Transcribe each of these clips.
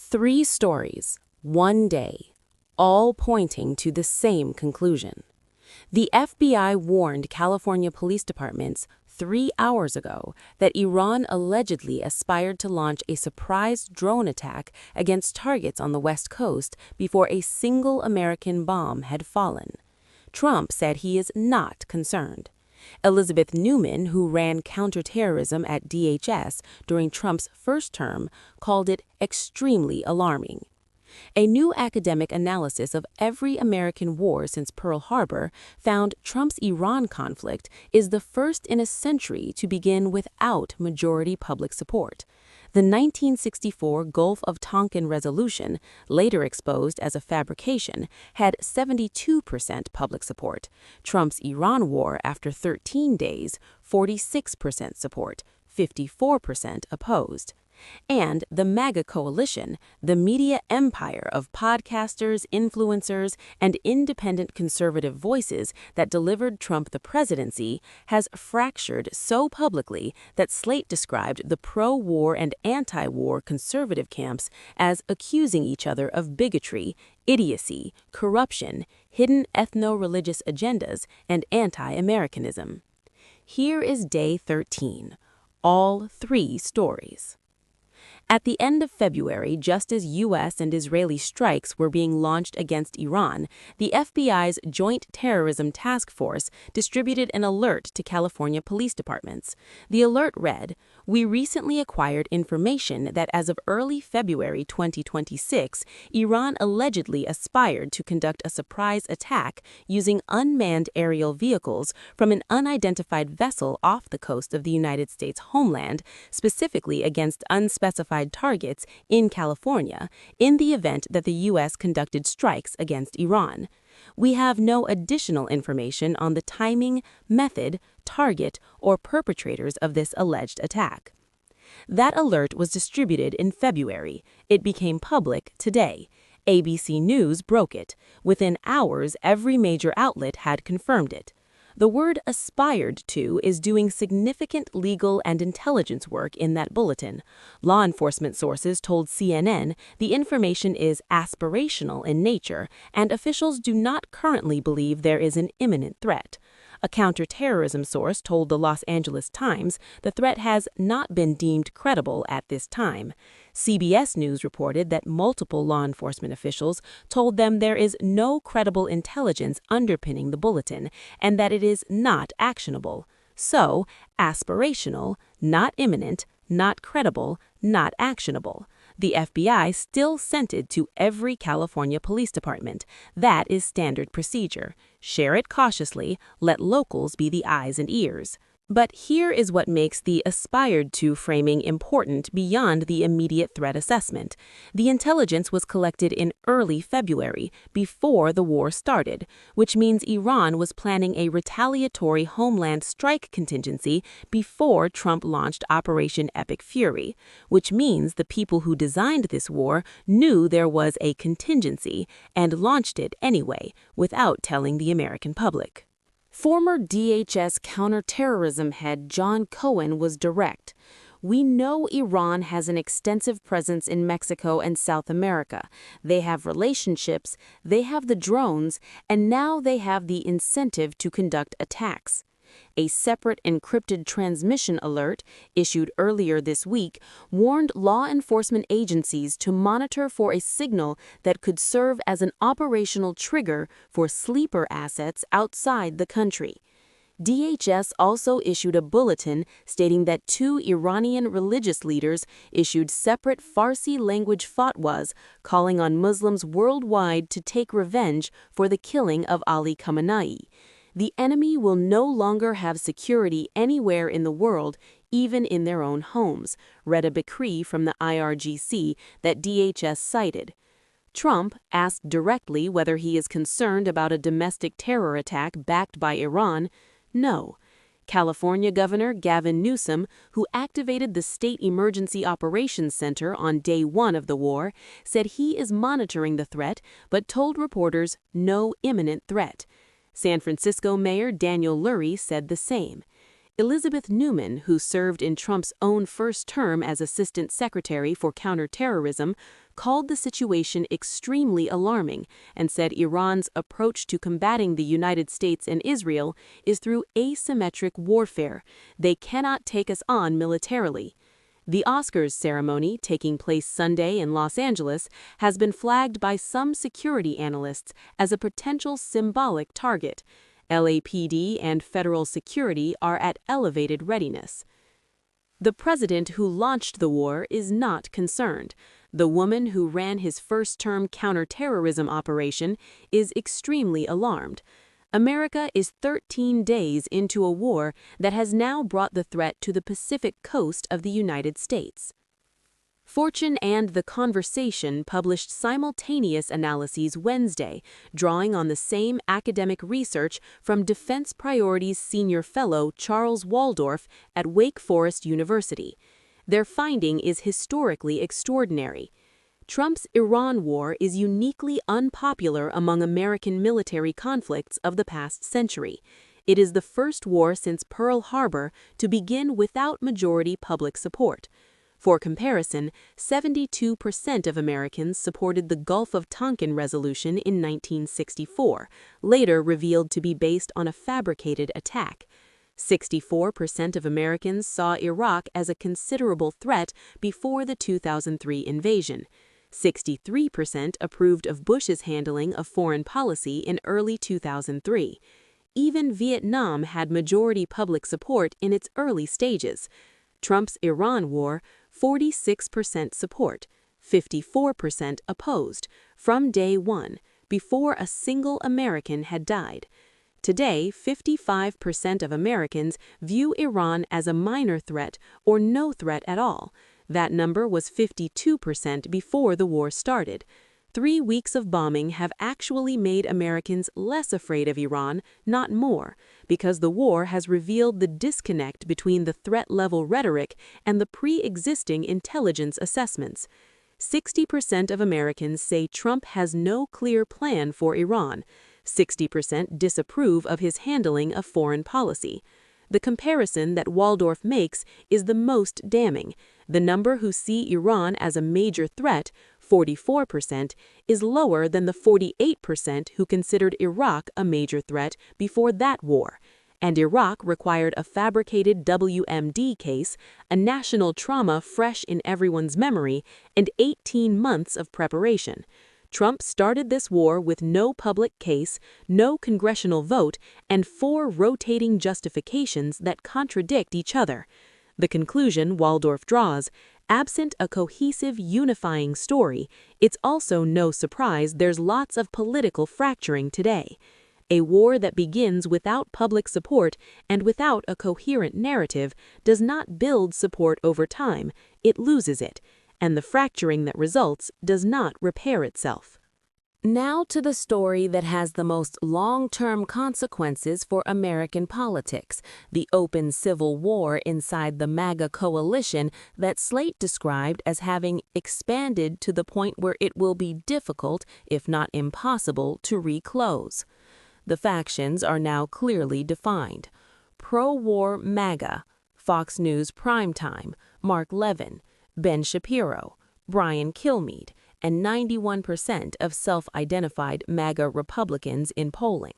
Three stories, one day, all pointing to the same conclusion. The FBI warned California police departments 3 hours ago that Iran allegedly aspired to launch a surprise drone attack against targets on the West Coast before a single American bomb had fallen. Trump said he is not concerned. Elizabeth Neumann, who ran counterterrorism at DHS during Trump's first term, called it extremely alarming. A new academic analysis of every American war since Pearl Harbor found Trump's Iran conflict is the first in a century to begin without majority public support. The 1964 Gulf of Tonkin resolution, later exposed as a fabrication, had 72% public support. Trump's Iran war after 13 days, 46% support, 54% opposed. And the MAGA coalition, the media empire of podcasters, influencers, and independent conservative voices that delivered Trump the presidency, has fractured so publicly that Slate described the pro-war and anti-war conservative camps as accusing each other of bigotry, idiocy, corruption, hidden ethno-religious agendas, and anti-Americanism. Here is day 13. All three stories. At the end of February, just as U.S. and Israeli strikes were being launched against Iran, the FBI's Joint Terrorism Task Force distributed an alert to California police departments. The alert read, "We recently acquired information that as of early February 2026, Iran allegedly aspired to conduct a surprise attack using unmanned aerial vehicles from an unidentified vessel off the coast of the United States homeland, specifically against unspecified targets in California, in the event that the U.S. conducted strikes against Iran. We have no additional information on the timing, method, target, or perpetrators of this alleged attack." That alert was distributed in February. It became public today. ABC News broke it. Within hours, every major outlet had confirmed it. The word aspired to is doing significant legal and intelligence work in that bulletin. Law enforcement sources told CNN the information is aspirational in nature, and officials do not currently believe there is an imminent threat. A counterterrorism source told the Los Angeles Times the threat has not been deemed credible at this time. CBS News reported that multiple law enforcement officials told them there is no credible intelligence underpinning the bulletin and that it is not actionable. So, aspirational, not imminent, not credible, not actionable. The FBI still sent it to every California police department. That is standard procedure. Share it cautiously, let locals be the eyes and ears. But here is what makes the aspired to framing important beyond the immediate threat assessment. The intelligence was collected in early February, before the war started, which means Iran was planning a retaliatory homeland strike contingency before Trump launched Operation Epic Fury, which means the people who designed this war knew there was a contingency and launched it anyway, without telling the American public. Former DHS counterterrorism head John Cohen was direct. "We know Iran has an extensive presence in Mexico and South America. They have relationships, they have the drones, and now they have the incentive to conduct attacks." A separate encrypted transmission alert, issued earlier this week, warned law enforcement agencies to monitor for a signal that could serve as an operational trigger for sleeper assets outside the country. DHS also issued a bulletin stating that 2 Iranian religious leaders issued separate Farsi language fatwas calling on Muslims worldwide to take revenge for the killing of Ali Khamenei. "The enemy will no longer have security anywhere in the world, even in their own homes," read a decree from the IRGC that DHS cited. Trump, asked directly whether he is concerned about a domestic terror attack backed by Iran, no. California Governor Gavin Newsom, who activated the State Emergency Operations Center on day 1 of the war, said he is monitoring the threat, but told reporters no imminent threat. San Francisco Mayor Daniel Lurie said the same. Elizabeth Neumann, who served in Trump's own first term as Assistant Secretary for Counterterrorism, called the situation extremely alarming and said Iran's approach to combating the United States and Israel is through asymmetric warfare. They cannot take us on militarily. The Oscars ceremony, taking place Sunday in Los Angeles, has been flagged by some security analysts as a potential symbolic target. LAPD and federal security are at elevated readiness. The president who launched the war is not concerned. The woman who ran his first-term counterterrorism operation is extremely alarmed. America is 13 days into a war that has now brought the threat to the Pacific coast of the United States. Fortune and The Conversation published simultaneous analyses Wednesday, drawing on the same academic research from Defense Priorities Senior Fellow Charles Waldorf at Wake Forest University. Their finding is historically extraordinary. Trump's Iran war is uniquely unpopular among American military conflicts of the past century. It is the first war since Pearl Harbor to begin without majority public support. For comparison, 72% of Americans supported the Gulf of Tonkin resolution in 1964, later revealed to be based on a fabricated attack. 64% of Americans saw Iraq as a considerable threat before the 2003 invasion. 63% approved of Bush's handling of foreign policy in early 2003. Even Vietnam had majority public support in its early stages. Trump's Iran war, 46% support, 54% opposed, from day one, before a single American had died. Today, 55% of Americans view Iran as a minor threat or no threat at all. That number was 52% before the war started. 3 weeks of bombing have actually made Americans less afraid of Iran, not more, because the war has revealed the disconnect between the threat-level rhetoric and the pre-existing intelligence assessments. 60% of Americans say Trump has no clear plan for Iran. 60% disapprove of his handling of foreign policy. The comparison that Waldorf makes is the most damning. The number who see Iran as a major threat, 44%, is lower than the 48% who considered Iraq a major threat before that war. And Iraq required a fabricated WMD case, a national trauma fresh in everyone's memory, and 18 months of preparation. Trump started this war with no public case, no congressional vote, and 4 rotating justifications that contradict each other. The conclusion Waldorf draws, absent a cohesive, unifying story, it's also no surprise there's lots of political fracturing today. A war that begins without public support and without a coherent narrative does not build support over time, it loses it. And the fracturing that results does not repair itself. Now to the story that has the most long-term consequences for American politics, the open civil war inside the MAGA coalition that Slate described as having expanded to the point where it will be difficult, if not impossible, to reclose. The factions are now clearly defined. Pro-war MAGA, Fox News Primetime, Mark Levin, Ben Shapiro, Brian Kilmeade, and 91% of self-identified MAGA Republicans in polling.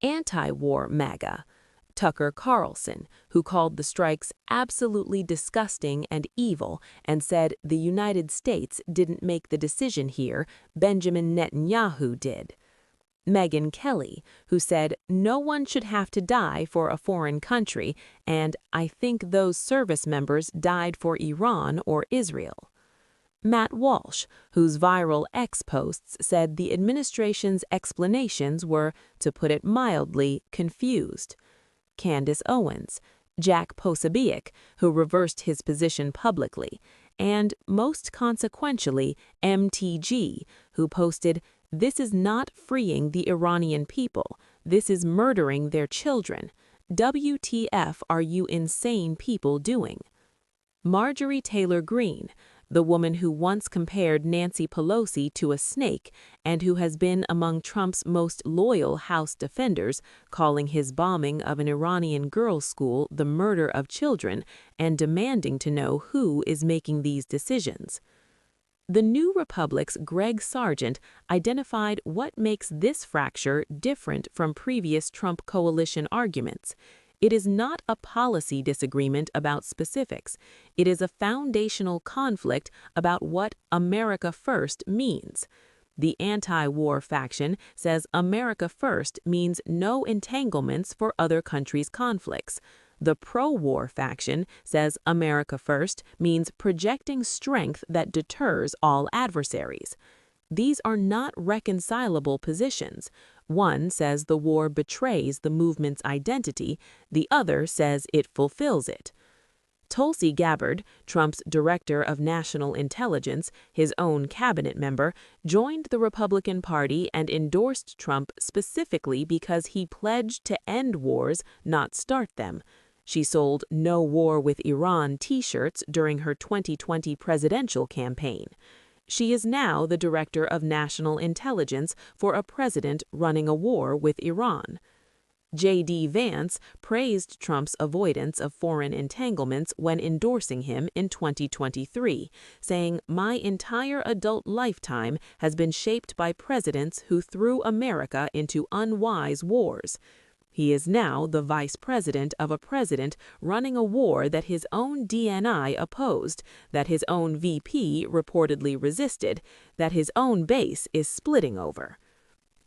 Anti-war MAGA, Tucker Carlson, who called the strikes absolutely disgusting and evil and said the United States didn't make the decision here, Benjamin Netanyahu did. Megyn Kelly, who said no one should have to die for a foreign country, and I think those service members died for Iran or Israel. Matt Walsh, whose viral X posts said the administration's explanations were, to put it mildly, confused. Candace Owens, Jack Posobiec, who reversed his position publicly, and, most consequentially, MTG, who posted, "This is not freeing the Iranian people. This is murdering their children. WTF are you insane people doing?" Marjorie Taylor Greene, the woman who once compared Nancy Pelosi to a snake and who has been among Trump's most loyal House defenders, calling his bombing of an Iranian girls' school the murder of children and demanding to know who is making these decisions. The New Republic's Greg Sargent identified what makes this fracture different from previous Trump coalition arguments. It is not a policy disagreement about specifics. It is a foundational conflict about what America First means. The anti-war faction says America First means no entanglements for other countries' conflicts. The pro-war faction says America First means projecting strength that deters all adversaries. These are not reconcilable positions. One says the war betrays the movement's identity, the other says it fulfills it. Tulsi Gabbard, Trump's Director of National Intelligence, his own cabinet member, joined the Republican Party and endorsed Trump specifically because he pledged to end wars, not start them. She sold "No War with Iran" t-shirts during her 2020 presidential campaign. She is now the Director of National Intelligence for a president running a war with Iran. J.D. Vance praised Trump's avoidance of foreign entanglements when endorsing him in 2023, saying, "My entire adult lifetime has been shaped by presidents who threw America into unwise wars." He is now the vice president of a president running a war that his own DNI opposed, that his own VP reportedly resisted, that his own base is splitting over.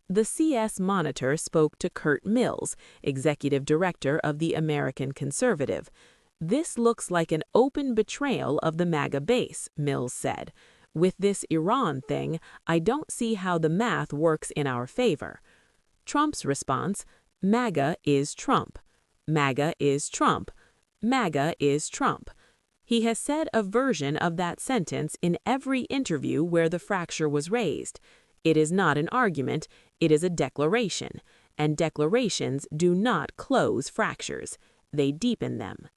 The CS Monitor spoke to Kurt Mills, executive director of the American Conservative. "This looks like an open betrayal of the MAGA base," Mills said. "With this Iran thing, I don't see how the math works in our favor." Trump's response: MAGA is Trump. MAGA is Trump. MAGA is Trump. He has said a version of that sentence in every interview where the fracture was raised. It is not an argument, it is a declaration, and declarations do not close fractures, they deepen them.